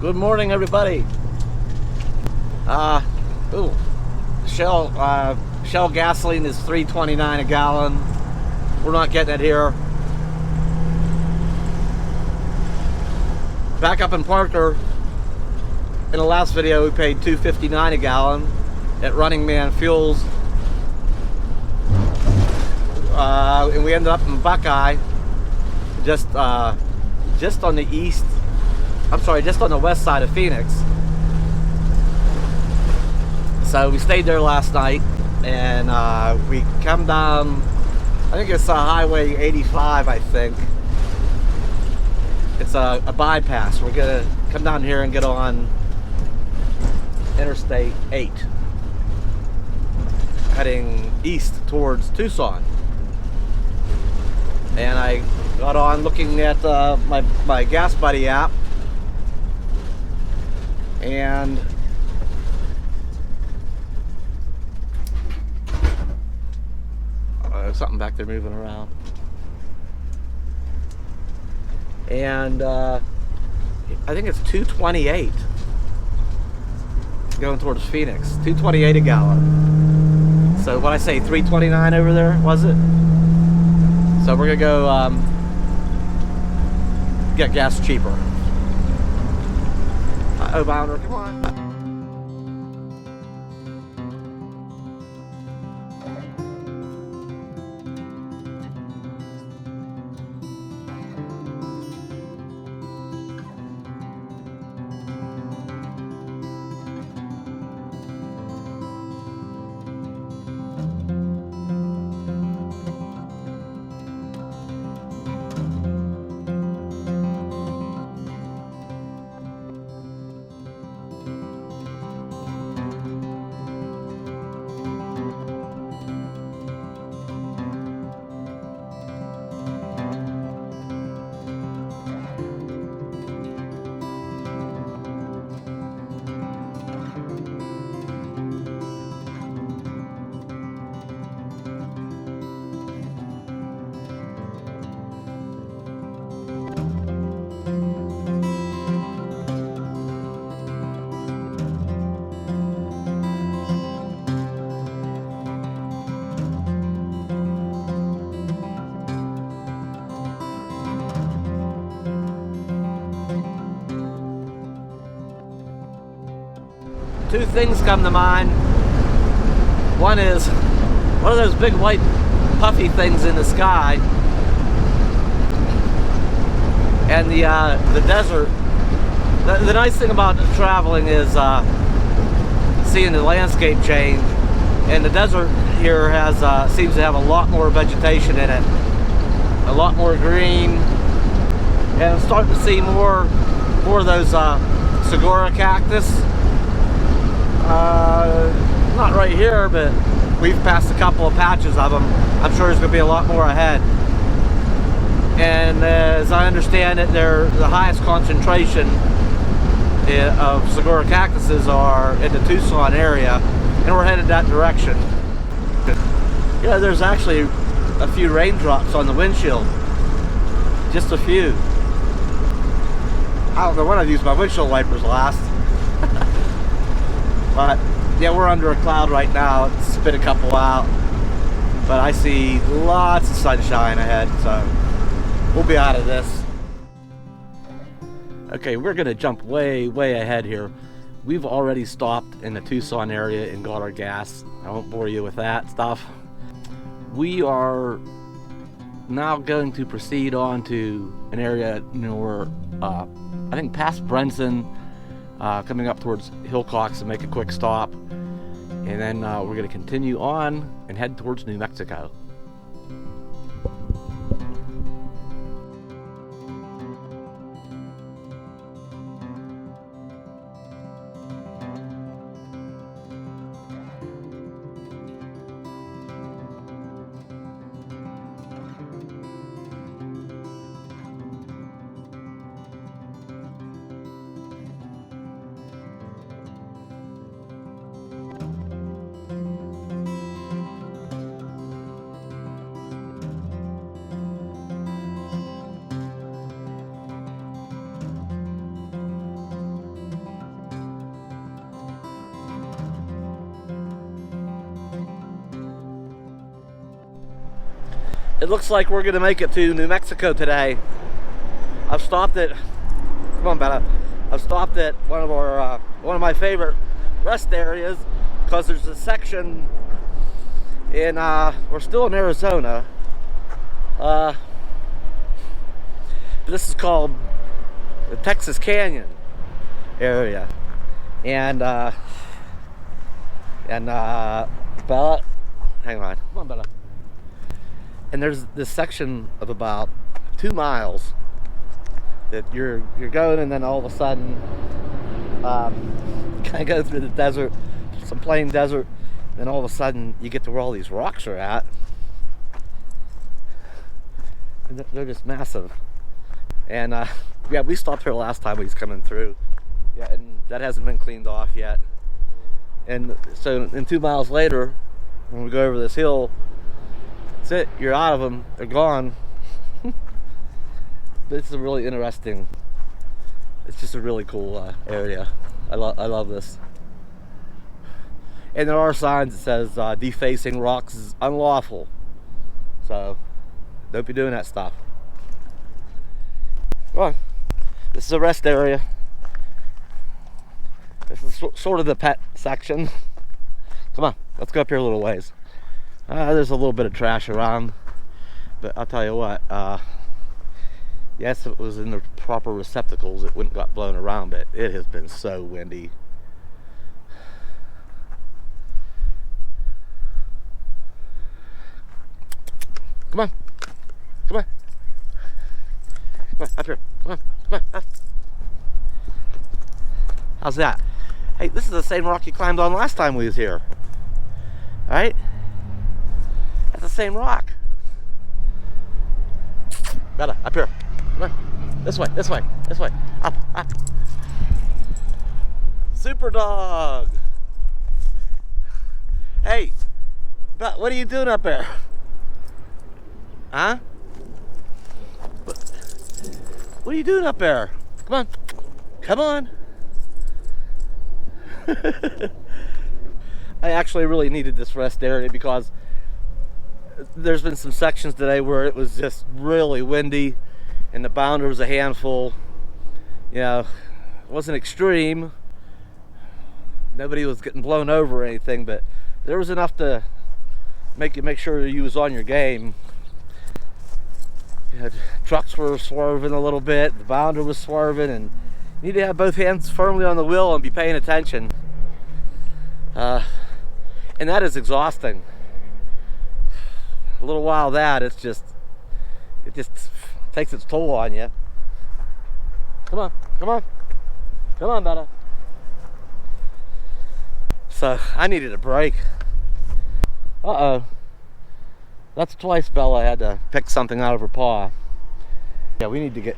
Good morning, everybody. Shell gasoline is $3.29 a gallon. We're not getting it here. Back up in Parker, in the last video, we paid $2.59 a gallon at Running Man Fuels. And we ended up in Buckeye, just on the just on the west side of Phoenix. So we stayed there last night, and we come down, I think it's Highway 85, I think. It's a bypass. We're gonna come down here and get on Interstate 8, heading east towards Tucson. And I got on looking at my Gas Buddy app, and there's something back there moving around. And I think it's $2.28 going towards Phoenix. $2.28 a gallon. So what I say, $3.29 over there, was it? So we're gonna go get gas cheaper. Oh, Bounder, come on. Two things come to mind. One is, what are those big white puffy things in the sky? And the desert. The nice thing about traveling is seeing the landscape change. And the desert here has seems to have a lot more vegetation in it, a lot more green, and I'm starting to see more of those saguaro cactus. Not right here, but we've passed a couple of patches of them. I'm sure there's going to be a lot more ahead. And as I understand it, they're the highest concentration of saguaro cactuses are in the Tucson area, and we're headed that direction. Yeah, there's actually a few raindrops on the windshield. Just a few. I don't know when I've used my windshield wipers last. But yeah, we're under a cloud right now. It's spit a couple out, but I see lots of sunshine ahead, so we'll be out of this. Okay, we're gonna jump way ahead here. We've already stopped in the Tucson area and got our gas. I won't bore you with that stuff. We are now going to proceed on to an area, where I think past Brenson, coming up towards Hillcox, to make a quick stop, and then we're going to continue on and head towards New Mexico. It looks like we're gonna make it to New Mexico today. I've stopped at, come on, Bella. I've stopped at one of my favorite rest areas because there's a section in, we're still in Arizona. This is called the Texas Canyon area, and Bella, hang on, come on, Bella. And there's this section of about 2 miles that you're going, and then all of a sudden, kind of go through the desert, some plain desert, and all of a sudden you get to where all these rocks are at, and they're just massive. And yeah, we stopped here last time we was coming through. Yeah, and that hasn't been cleaned off yet. And so, in 2 miles later, when we go over this hill, that's it. You're out of them. They're gone. This is a really interesting. It's just a really cool area. I love this. And there are signs that says defacing rocks is unlawful. So don't be doing that stuff. Go on. This is a rest area. This is sort of the pet section. Come on, let's go up here a little ways. There's a little bit of trash around, but I'll tell you what, yes, if it was in the proper receptacles, it wouldn't got blown around, but it has been so windy. Come on, come on, come on, up here, come on, up. How's that? Hey, this is the same rock you climbed on last time we was here. All right? That's the same rock. Better, up here. Come on. This way, this way, this way. Up, up. Super dog. Hey, but what are you doing up there? Huh? What are you doing up there? Come on. Come on. I actually really needed this rest area because there's been some sections today where it was just really windy and the bounder was a handful. You know, it wasn't extreme. Nobody was getting blown over or anything, but there was enough to make sure you was on your game. You know, trucks were swerving a little bit, the bounder was swerving, and you need to have both hands firmly on the wheel and be paying attention. And that is exhausting. A little while that, it just takes its toll on you. Come on, come on, come on, Bella. So I needed a break. Uh-oh. That's twice Bella had to pick something out of her paw. Yeah, we need to get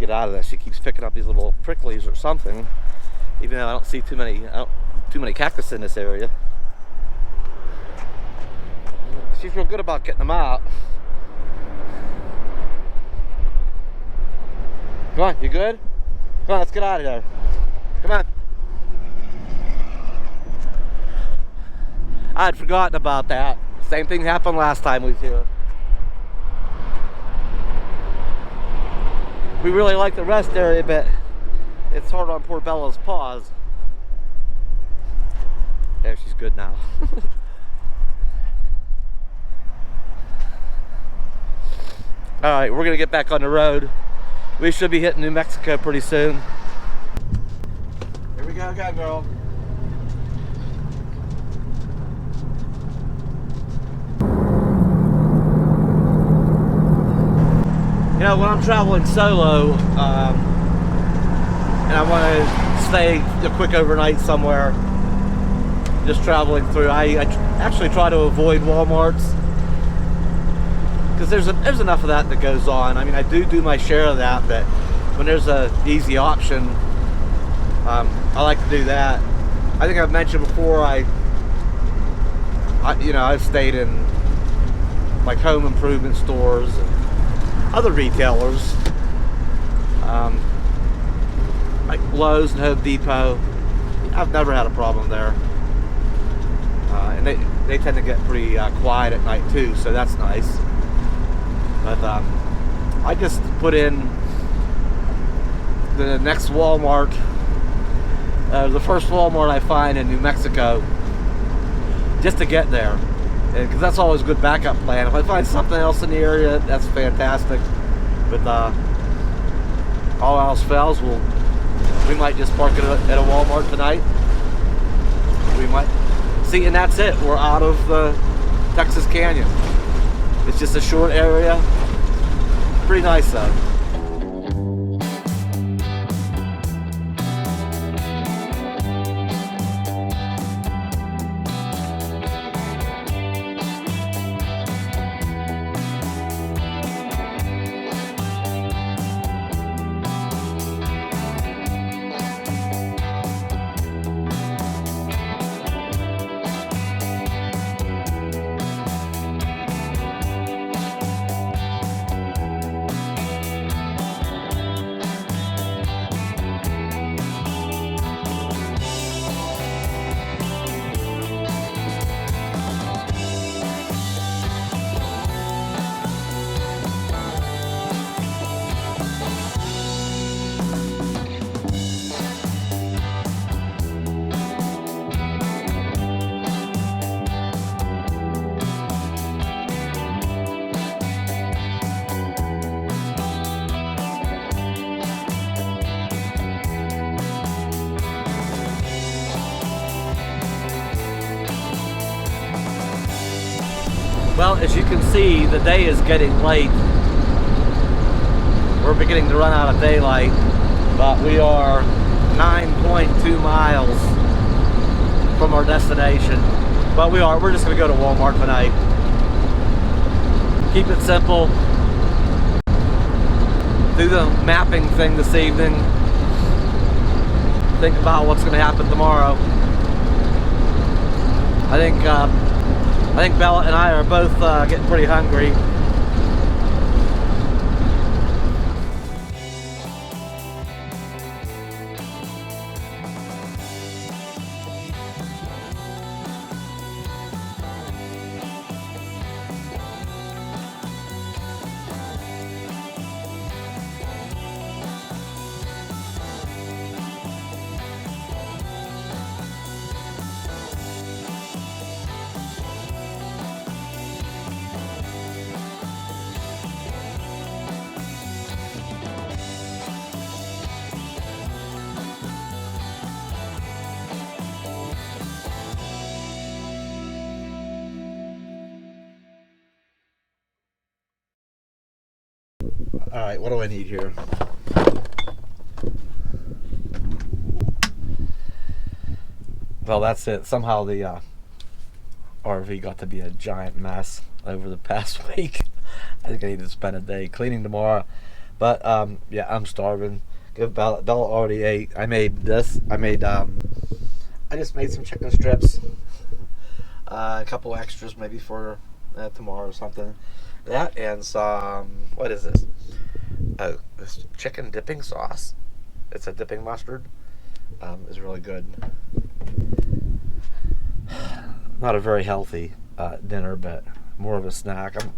out of this. She keeps picking up these little pricklies or something, even though I don't see too many cactus in this area. She's real good about getting them out. Come on, you good? Come on, let's get out of there. Come on. I had forgotten about that. Same thing happened last time we was here. We really like the rest area, but it's hard on poor Bella's paws. There, she's good now. Alright, we're gonna get back on the road. We should be hitting New Mexico pretty soon. Here we go, girl. You know, when I'm traveling solo, and I want to stay a quick overnight somewhere, just traveling through, I actually try to avoid Walmarts, because there's enough of that goes on. I mean, I do my share of that, but when there's a easy option, I like to do that. I think I've mentioned before, I've stayed in like home improvement stores and other retailers, like Lowe's and Home Depot. I've never had a problem there. and they tend to get pretty quiet at night too, so that's nice. But I just put in the next Walmart, the first Walmart I find in New Mexico, just to get there, because that's always a good backup plan. If I find something else in the area, that's fantastic. But all else fails, we might just park it at a Walmart tonight. We might see, and that's it. We're out of the Texas Canyon. It's just a short area. Pretty nice though. Well, as you can see, the day is getting late. We're beginning to run out of daylight, but we are 9.2 miles from our destination. But we're just gonna go to Walmart tonight. Keep it simple. Do the mapping thing this evening. Think about what's gonna happen tomorrow. I think Bella and I are both getting pretty hungry. Alright, what do I need here? Well, that's it. Somehow the RV got to be a giant mess over the past week. I think I need to spend a day cleaning tomorrow. But yeah, I'm starving. Bella already ate. I made this. I just made some chicken strips. A couple extras maybe for tomorrow or something. That and some, what is this? This chicken dipping sauce. It's a dipping mustard. It's really good. Not a very healthy dinner, but more of a snack. For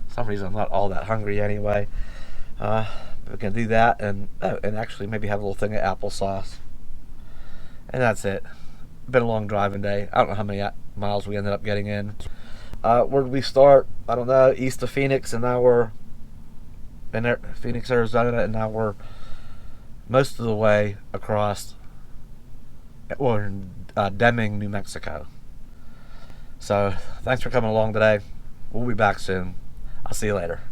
some reason I'm not all that hungry anyway. We can do that, and actually maybe have a little thing of applesauce. And that's it. Been a long driving day. I don't know how many miles we ended up getting in. Where did we start? I don't know. East of Phoenix, and now we're in Phoenix, Arizona, and now we're most of the way across. We're in Deming, New Mexico. So thanks for coming along today. We'll be back soon. I'll see you later.